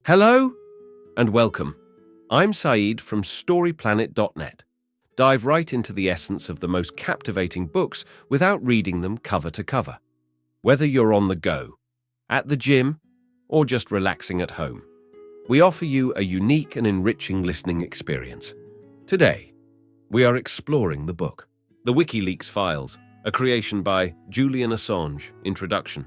Hello and welcome. I'm Saeed from StoryPlanet.net. Dive right into the essence of the most captivating books without reading them cover to cover. Whether you're on the go, at the gym, or just relaxing at home, we offer you a unique and enriching listening experience. Today, we are exploring the book, The WikiLeaks Files, a creation by Julian Assange. Introduction.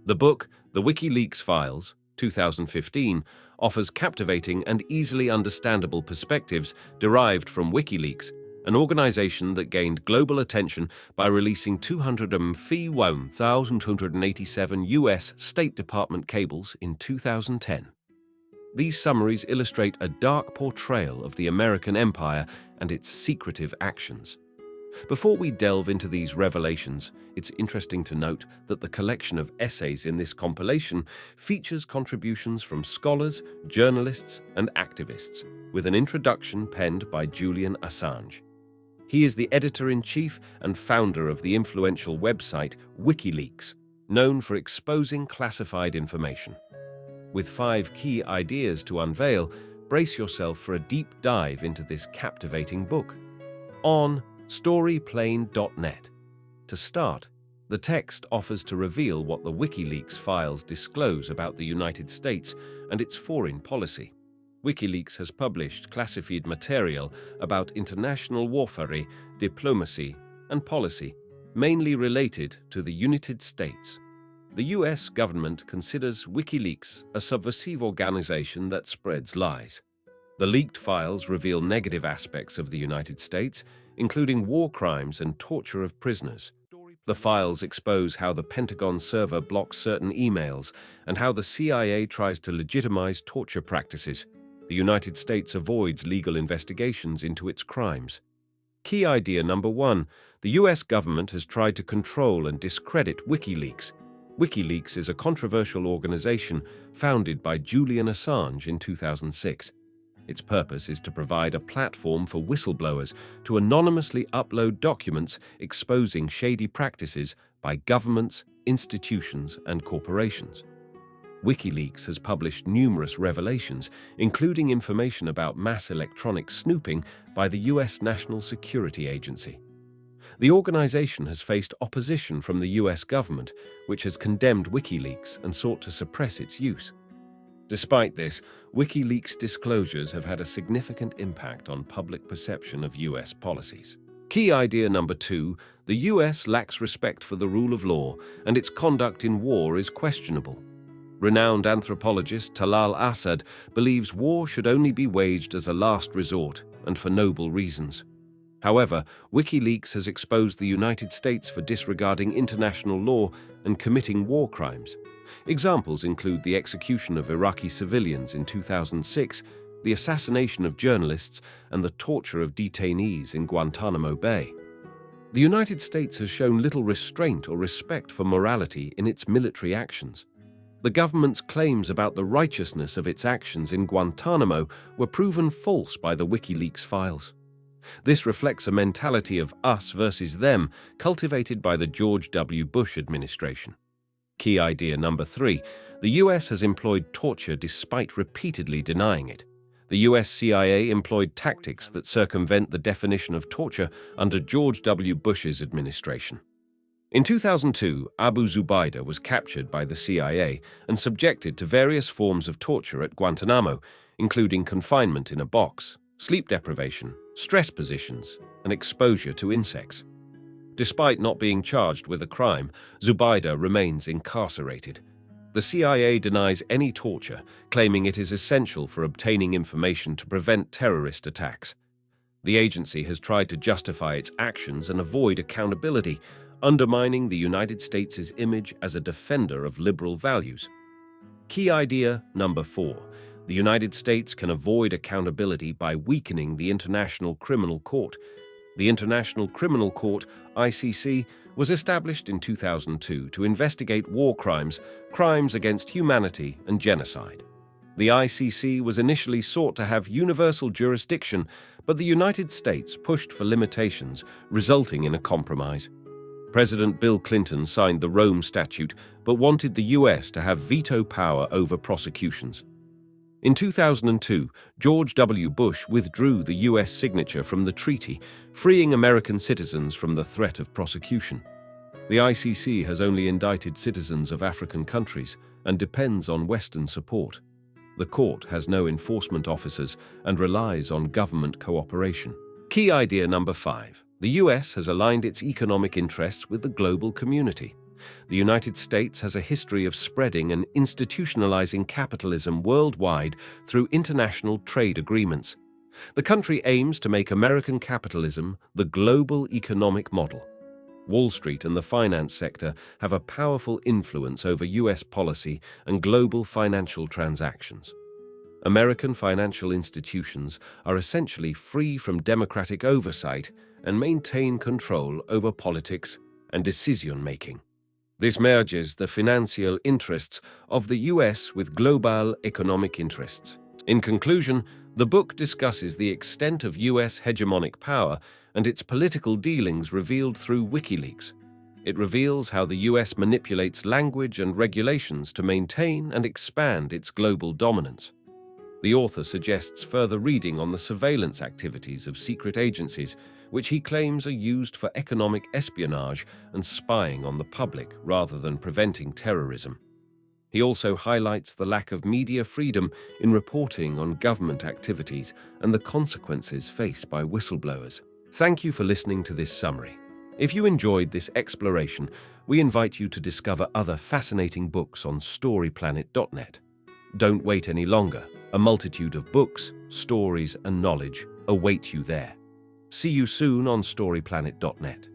The book, The WikiLeaks Files, 2015, offers captivating and easily understandable perspectives derived from WikiLeaks, an organization that gained global attention by releasing 251,287 US State Department cables in 2010. These summaries illustrate a dark portrayal of the American empire and its secretive actions. Before we delve into these revelations, it's interesting to note that the collection of essays in this compilation features contributions from scholars, journalists, and activists, with an introduction penned by Julian Assange. He is the editor-in-chief and founder of the influential website WikiLeaks, known for exposing classified information. With 5 key ideas to unveil, brace yourself for a deep dive into this captivating book. On StoryPlanet.net. To start, the text offers to reveal what the WikiLeaks files disclose about the United States and its foreign policy. WikiLeaks has published classified material about international warfare, diplomacy, and policy, mainly related to the United States. The US government considers WikiLeaks a subversive organization that spreads lies. The leaked files reveal negative aspects of the United States, including war crimes and torture of prisoners. The files expose how the Pentagon server blocks certain emails and how the CIA tries to legitimize torture practices. The United States avoids legal investigations into its crimes. Key idea number 1. The US government has tried to control and discredit WikiLeaks. WikiLeaks is a controversial organization founded by Julian Assange in 2006. Its purpose is to provide a platform for whistleblowers to anonymously upload documents exposing shady practices by governments, institutions, and corporations. WikiLeaks has published numerous revelations, including information about mass electronic snooping by the US National Security Agency. The organization has faced opposition from the US government, which has condemned WikiLeaks and sought to suppress its use. Despite this, WikiLeaks disclosures have had a significant impact on public perception of US policies. Key idea number 2, the US lacks respect for the rule of law, and its conduct in war is questionable. Renowned anthropologist Talal Asad believes war should only be waged as a last resort and for noble reasons. However, WikiLeaks has exposed the United States for disregarding international law and committing war crimes. Examples include the execution of Iraqi civilians in 2006, the assassination of journalists, and the torture of detainees in Guantanamo Bay. The United States has shown little restraint or respect for morality in its military actions. The government's claims about the righteousness of its actions in Guantanamo were proven false by the WikiLeaks files. This reflects a mentality of us versus them cultivated by the George W. Bush administration. Key idea number 3, the US has employed torture despite repeatedly denying it. The US CIA employed tactics that circumvent the definition of torture under George W. Bush's administration. In 2002, Abu Zubaydah was captured by the CIA and subjected to various forms of torture at Guantanamo, including confinement in a box, sleep deprivation, stress positions, and exposure to insects. Despite not being charged with a crime, Zubaydah remains incarcerated. The CIA denies any torture, claiming it is essential for obtaining information to prevent terrorist attacks. The agency has tried to justify its actions and avoid accountability, undermining the United States' image as a defender of liberal values. Key idea number 4. The United States can avoid accountability by weakening the International Criminal Court. The International Criminal Court, ICC, was established in 2002 to investigate war crimes, crimes against humanity, and genocide. The ICC was initially sought to have universal jurisdiction, but the United States pushed for limitations, resulting in a compromise. President Bill Clinton signed the Rome Statute, but wanted the US to have veto power over prosecutions. In 2002, George W. Bush withdrew the U.S. signature from the treaty, freeing American citizens from the threat of prosecution. The ICC has only indicted citizens of African countries and depends on Western support. The court has no enforcement officers and relies on government cooperation. Key idea number 5. The US has aligned its economic interests with the global community. The United States has a history of spreading and institutionalizing capitalism worldwide through international trade agreements. The country aims to make American capitalism the global economic model. Wall Street and the finance sector have a powerful influence over US policy and global financial transactions. American financial institutions are essentially free from democratic oversight and maintain control over politics and decision-making. This merges the financial interests of the US with global economic interests. In conclusion, the book discusses the extent of US hegemonic power and its political dealings revealed through WikiLeaks. It reveals how the US manipulates language and regulations to maintain and expand its global dominance. The author suggests further reading on the surveillance activities of secret agencies, which he claims are used for economic espionage and spying on the public rather than preventing terrorism. He also highlights the lack of media freedom in reporting on government activities and the consequences faced by whistleblowers. Thank you for listening to this summary. If you enjoyed this exploration, we invite you to discover other fascinating books on storyplanet.net. Don't wait any longer. A multitude of books, stories, and knowledge await you there. See you soon on storyplanet.net.